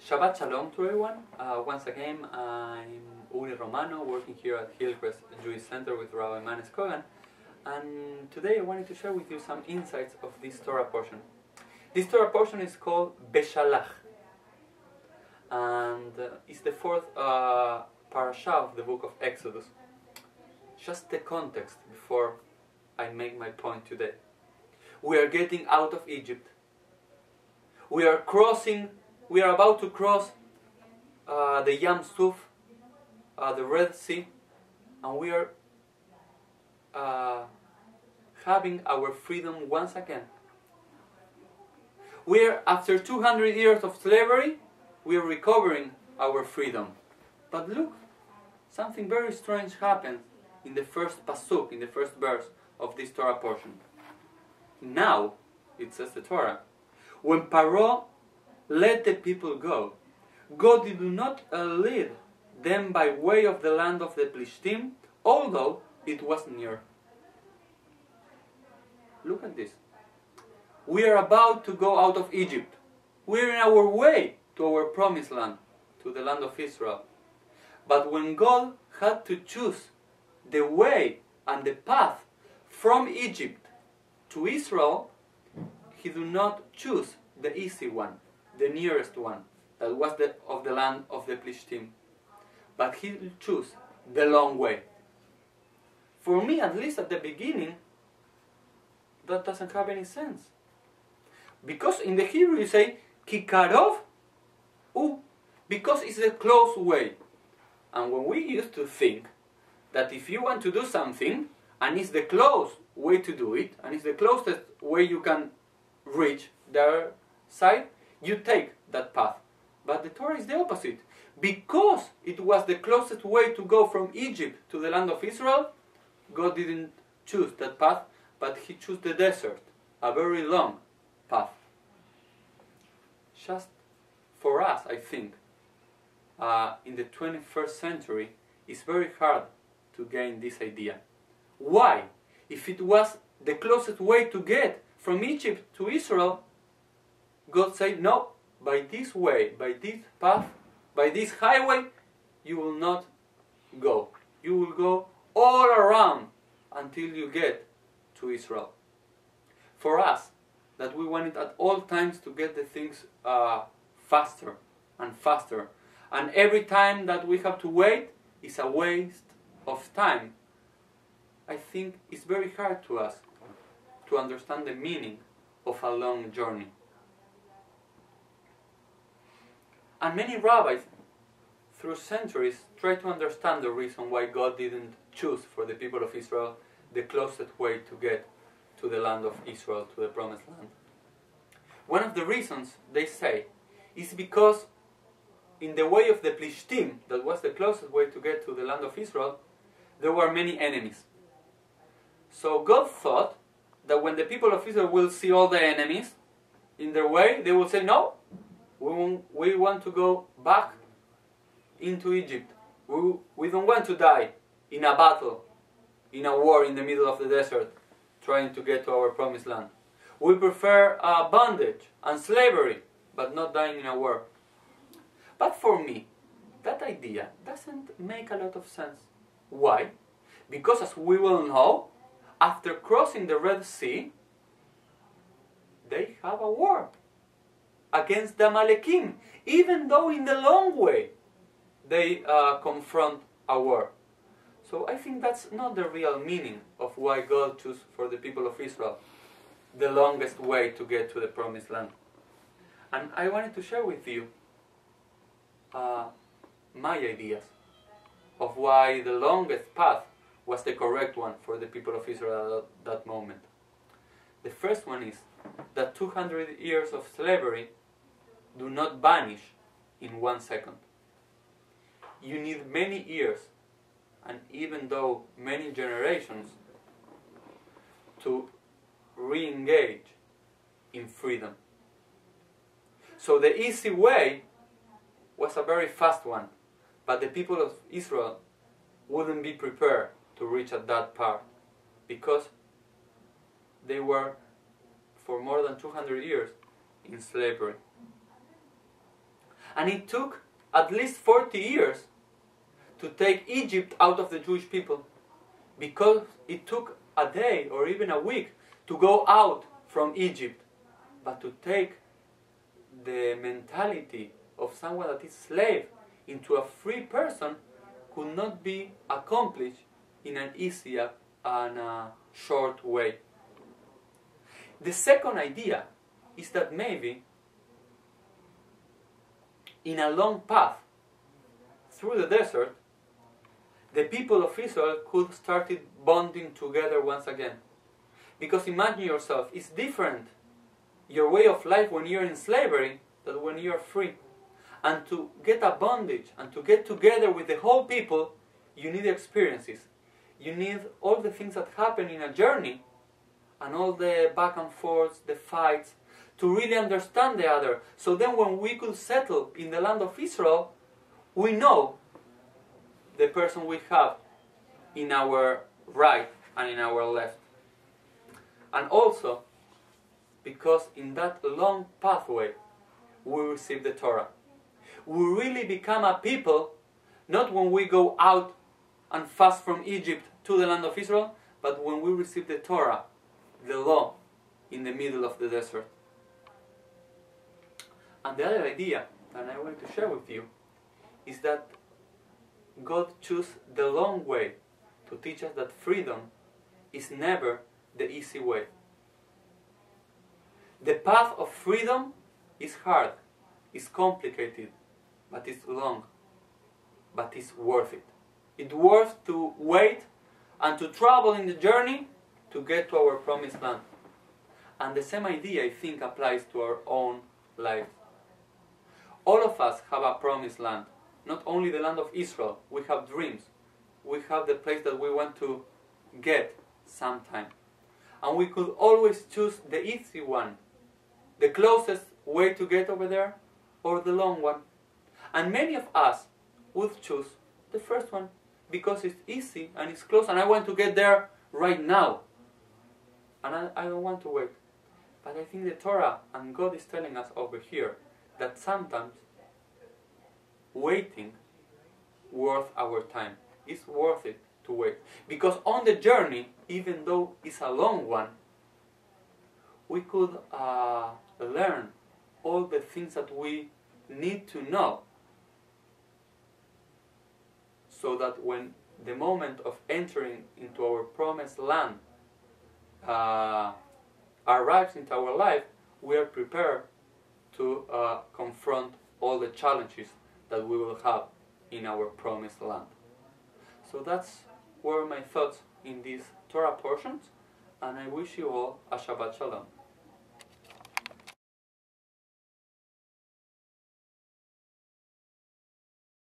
Shabbat Shalom to everyone. Once again, I'm Uriel Romano, working here at Hillcrest Jewish Center with Rabbi Manes Kogan. And today I wanted to share with you some insights of this Torah portion. This Torah portion is called Beshalach. And it's the fourth Parsha of the book of Exodus. Just the context before I make my point today. We are getting out of Egypt. We are about to cross the Yam Suf, the Red Sea, and we are having our freedom once again. After 200 years of slavery, we are recovering our freedom. But look, something very strange happened in the first pasuk, in the first verse of this Torah portion. Now, it says the Torah, when Paro let the people go, God did not lead them by way of the land of the Plishtim, although it was near. Look at this. We are about to go out of Egypt. We are in our way to our promised land, to the land of Israel. But when God had to choose the way and the path from Egypt to Israel, He did not choose the easy one, the nearest one, that was of the land of the Plishtim. But He chose the long way. For me, at least at the beginning, that doesn't have any sense. Because in the Hebrew you say, Ki karov u, because it's a close way. And when we used to think that if you want to do something, and it's the close way to do it, and it's the closest way you can reach their side, you take that path. But the Torah is the opposite. Because it was the closest way to go from Egypt to the land of Israel, God didn't choose that path, but He chose the desert, a very long path. Just for us, I think, in the 21st century, it's very hard to gain this idea. Why? If it was the closest way to get from Egypt to Israel, God said, no, by this way, by this path, by this highway, you will not go. You will go all around until you get to Israel. For us, that we wanted at all times to get the things faster and faster. And every time that we have to wait is a waste of time. I think it's very hard to us to understand the meaning of a long journey. And many rabbis, through centuries, try to understand the reason why God didn't choose for the people of Israel the closest way to get to the land of Israel, to the promised land. One of the reasons, they say, is because in the way of the Plishtim, that was the closest way to get to the land of Israel, there were many enemies. So God thought that when the people of Israel will see all the enemies in their way, they will say, no, we want to go back into Egypt. We don't want to die in a battle, in a war in the middle of the desert, trying to get to our promised land. We prefer bondage and slavery, but not dying in a war. But for me, that idea doesn't make a lot of sense. Why? Because as we will know, after crossing the Red Sea, they have a war against the Amalekim, even though in the long way they confront a war. So I think that's not the real meaning of why God chose for the people of Israel the longest way to get to the promised land. And I wanted to share with you my ideas of why the longest path was the correct one for the people of Israel at that moment. The first one is that 200 years of slavery do not vanish in 1 second. You need many years, and even though many generations, to re-engage in freedom. So the easy way was a very fast one, but the people of Israel wouldn't be prepared to reach at that part, because they were for more than 200 years in slavery. And it took at least 40 years to take Egypt out of the Jewish people, because it took a day or even a week to go out from Egypt. But to take the mentality of someone that is slave into a free person could not be accomplished in an easy and a short way. The second idea is that maybe in a long path through the desert, the people of Israel could start bonding together once again. Because imagine yourself, it's different, your way of life when you're in slavery than when you're free. And to get a bondage and to get together with the whole people, you need experiences. You need all the things that happen in a journey, and all the back and forth, the fights, to really understand the other. So then when we could settle in the land of Israel, we know the person we have in our right and in our left. And also, because in that long pathway, we receive the Torah. We really become a people, not when we go out and fast from Egypt to the land of Israel, but when we receive the Torah, the law, in the middle of the desert. And the other idea that I want to share with you is that God chose the long way to teach us that freedom is never the easy way. The path of freedom is hard, is complicated, but it's long, but it's worth it. It's worth to wait and to travel in the journey to get to our promised land. And the same idea, I think, applies to our own lives. All of us have a promised land. Not only the land of Israel. We have dreams. We have the place that we want to get sometime. And we could always choose the easy one, the closest way to get over there, or the long one. And many of us would choose the first one because it's easy and it's close and I want to get there right now. And I don't want to wait. But I think the Torah and God is telling us over here that sometimes waiting worth our time. It's worth it to wait. Because on the journey, even though it's a long one, we could learn all the things that we need to know, so that when the moment of entering into our promised land arrives into our life, we are prepared to confront all the challenges that we will have in our promised land. So that's were my thoughts in these Torah portions, and I wish you all a Shabbat Shalom.